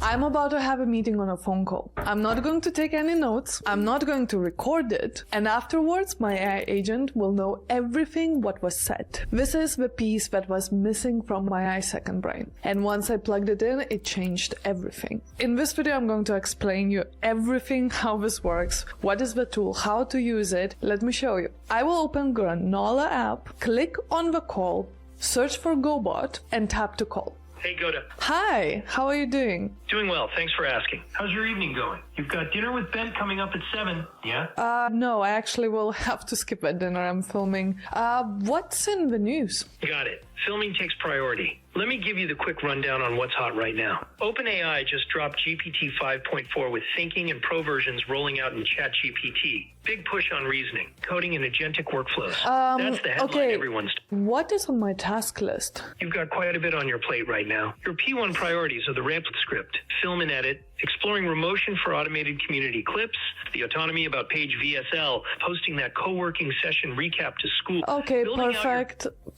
I'm about to have a meeting on a phone call. I'm not going to take any notes. I'm not going to record it. And afterwards, my AI agent will know everything what was said. This is the piece that was missing from my AI second brain. And once I plugged it in, it changed everything. In this video, I'm going to explain you everything, how this works, what is the tool, how to use it. Let me show you. I will open Granola app, click on the call, search for GoBot, and tap to call. Hey, Goda. Hi, how are you doing? Doing well, thanks for asking. How's your evening going? You've got dinner with Ben coming up at 7, yeah? No, I actually will have to skip that dinner. I'm filming. What's in the news? Got it. Filming takes priority. Let me give you the quick rundown on what's hot right now. OpenAI just dropped GPT 5.4 with thinking and pro versions rolling out in ChatGPT. Big push on reasoning, coding, and agentic workflows. That's the headline everyone's... What is on my task list? You've got quite a bit on your plate right now. Your P1 priorities are the RAMP script, film and edit, exploring remotion for automated community clips, the autonomy about page VSL, posting that co-working session recap to school. Okay,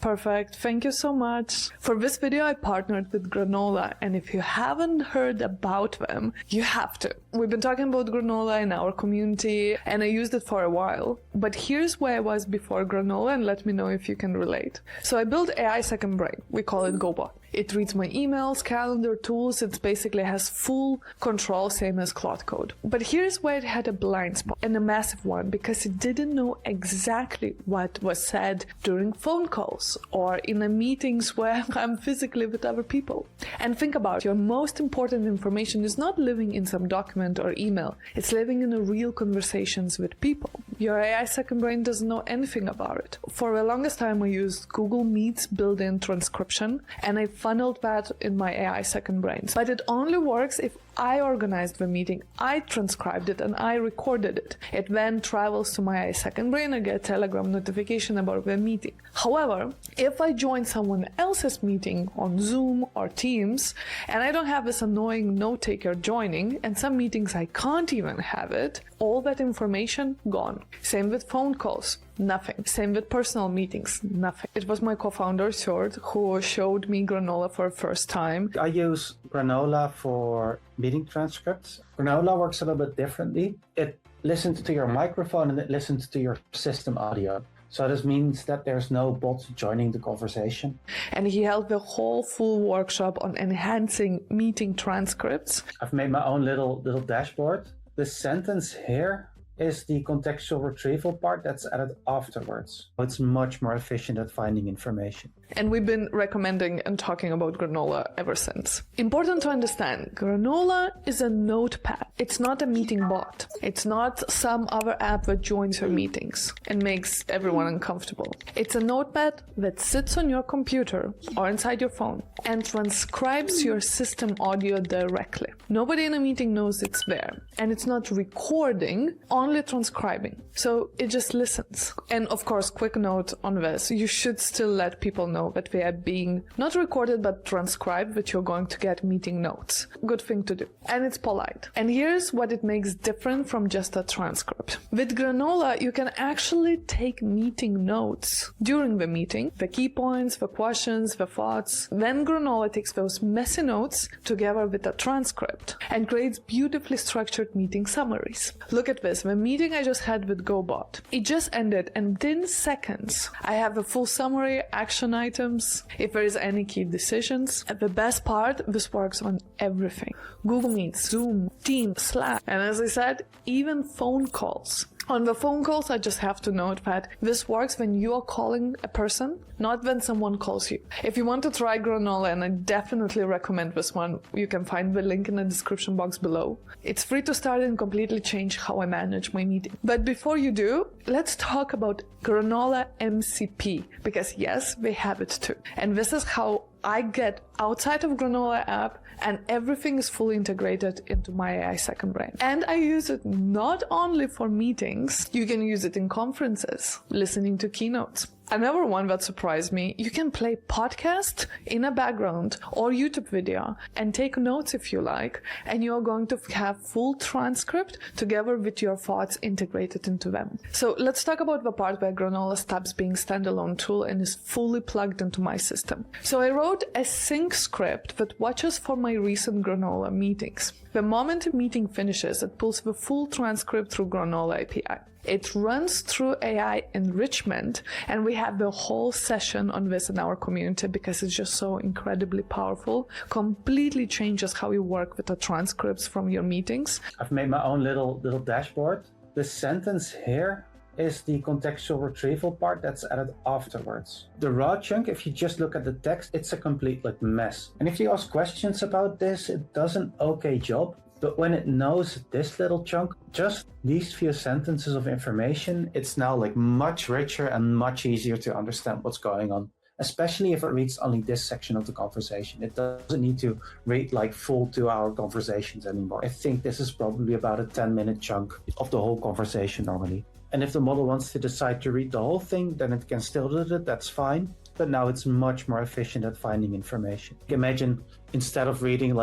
perfect. Thank you so much. For this video, I partnered with Granola, and if you haven't heard about them, you have to. We've been talking about Granola in our community, and I used it for a while. But here's where I was before Granola, and let me know if you can relate. So I built AI second brain. We call it GoBot. It reads my emails, calendar, tools. It basically has full control, same as Claude Code. But here's where it had a blind spot, and a massive one, because it didn't know exactly what was said during phone calls or in the meetings where I'm physically with other people. And think about it, your most important information is not living in some document or email. It's living in the real conversations with people. Your AI second brain doesn't know anything about it. For the longest time, I used Google Meet's built-in transcription, and I funneled that in my AI second brain. But it only works if I organized the meeting, I transcribed it, and I recorded it. It then travels to my AI second brain and get a Telegram notification about the meeting. However, if I join someone else's meeting on Zoom or Teams, and I don't have this annoying note taker joining, and some meetings I can't even have it, all that information gone. Same with phone calls. Nothing. Same with personal meetings. Nothing. It was my co-founder, Sjord, who showed me Granola for the first time. I use Granola for meeting transcripts. Granola works a little bit differently. It listens to your microphone and it listens to your system audio. So this means that there's no bot joining the conversation. And he held the whole full workshop on enhancing meeting transcripts. I've made my own little dashboard. The sentence here is the contextual retrieval part that's added afterwards. It's much more efficient at finding information. And we've been recommending and talking about Granola ever since. Important to understand, Granola is a notepad. It's not a meeting bot. It's not some other app that joins your meetings and makes everyone uncomfortable. It's a notepad that sits on your computer or inside your phone and transcribes your system audio directly. Nobody in a meeting knows it's there. And it's not recording, only transcribing. So it just listens. And of course, quick note on this, you should still let people know that they are being not recorded but transcribed, that you're going to get meeting notes. Good thing to do. And it's polite. And here's what it makes different from just a transcript. With Granola, you can actually take meeting notes during the meeting, the key points, the questions, the thoughts. Then Granola takes those messy notes together with a transcript and creates beautifully structured meeting summaries. Look at this, the meeting I just had with GoBot. It just ended, and within seconds, I have a full summary, action items, if there is any key decisions. And the best part, this works on everything. Google Meet, Zoom, Teams, Slack, and as I said, even phone calls. On the phone calls, I just have to note that this works when you are calling a person, not when someone calls you. If you want to try Granola, and I definitely recommend this one, you can find the link in the description box below. It's free to start and completely change how I manage my meeting. But before you do, let's talk about Granola MCP, because yes, they have it too. And this is how I get outside of Granola app, and everything is fully integrated into my AI second brain. And I use it not only for meetings, you can use it in conferences, listening to keynotes. Another one that surprised me, you can play podcast in a background or YouTube video and take notes if you like, and you're going to have full transcript together with your thoughts integrated into them. So let's talk about the part where Granola stops being standalone tool and is fully plugged into my system. So I wrote a sync script that watches for my recent Granola meetings. The moment a meeting finishes, it pulls the full transcript through Granola API. It runs through AI Enrichment, and we have the whole session on this in our community because it's just so incredibly powerful. Completely changes how you work with the transcripts from your meetings. I've made my own little dashboard. The sentence here is the contextual retrieval part that's added afterwards. The raw chunk, if you just look at the text, it's a complete mess. And if you ask questions about this, it does an okay job. But when it knows this little chunk, just these few sentences of information, it's now much richer and much easier to understand what's going on. Especially if it reads only this section of the conversation. It doesn't need to read full 2-hour conversations anymore. I think this is probably about a 10-minute chunk of the whole conversation normally. And if the model wants to decide to read the whole thing, then it can still do it, that's fine. But now it's much more efficient at finding information. Imagine instead of reading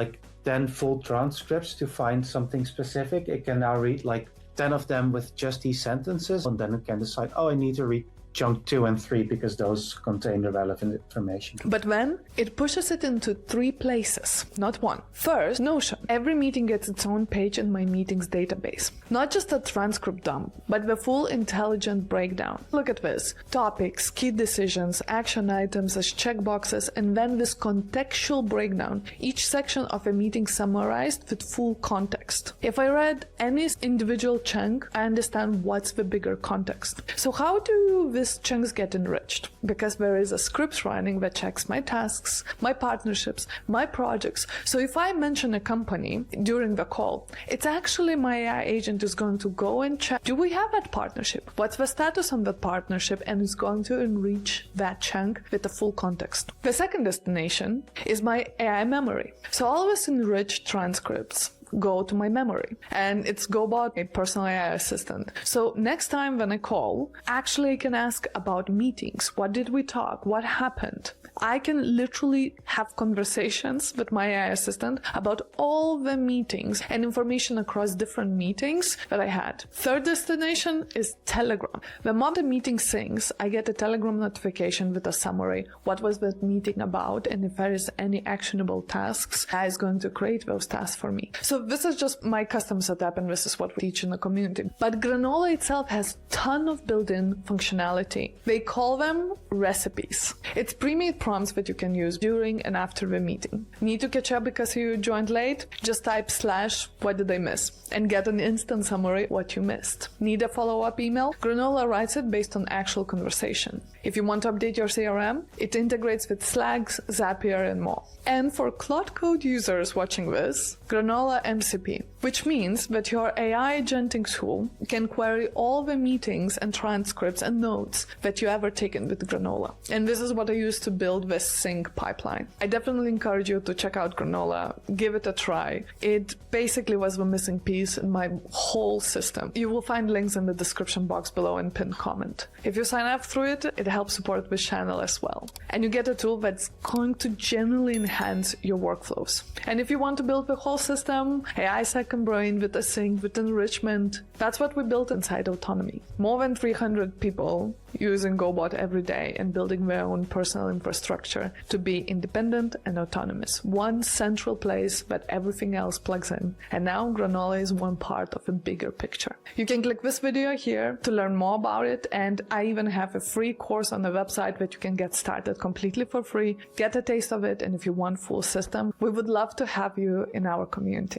10 full transcripts to find something specific, it can now read 10 of them with just these sentences, and then it can decide, oh, I need to read chunk 2 and 3 because those contain the relevant information. But then it pushes it into 3 places, not one. First, Notion. Every meeting gets its own page in my meetings database. Not just a transcript dump, but the full intelligent breakdown. Look at this. Topics, key decisions, action items as checkboxes, and then this contextual breakdown. Each section of a meeting summarized with full context. If I read any individual chunk, I understand what's the bigger context. So how do these chunks get enriched? Because there is a script running that checks my tasks, my partnerships, my projects. So if I mention a company during the call, it's actually my AI agent is going to go and check, do we have that partnership? What's the status on that partnership? And it's going to enrich that chunk with the full context. The second destination is my AI memory. So all of this enriched transcripts go to my memory, and it's GoBot, a personal AI assistant. So next time when I call, actually I can ask about meetings. What did we talk? What happened? I can literally have conversations with my AI assistant about all the meetings and information across different meetings that I had. Third destination is Telegram. The moment the meeting syncs, I get a Telegram notification with a summary. What was that meeting about? And if there is any actionable tasks, AI is going to create those tasks for me. So this is just my custom setup, and this is what we teach in the community. But Granola itself has a ton of built-in functionality. They call them recipes. It's pre-made prompts that you can use during and after the meeting. Need to catch up because you joined late? Just type / what did I miss? And get an instant summary what you missed. Need a follow-up email? Granola writes it based on actual conversation. If you want to update your CRM, it integrates with Slack, Zapier, and more. And for Claude Code users watching this, Granola MCP, which means that your AI agentic tool can query all the meetings and transcripts and notes that you ever taken with Granola. And this is what I use to build this sync pipeline. I definitely encourage you to check out Granola, give it a try. It basically was the missing piece in my whole system. You will find links in the description box below and pinned comment. If you sign up through it, it helps support this channel as well. And you get a tool that's going to generally enhance your workflows. And if you want to build the whole system, AI second brain with async, with enrichment, that's what we built inside Autonomy. More than 300 people using GoBot every day and building their own personal infrastructure to be independent and autonomous. One central place that everything else plugs in. And now Granola is one part of a bigger picture. You can click this video here to learn more about it, and I even have a free course on the website that you can get started completely for free, get a taste of it, and if you want full system, we would love to have you in our community.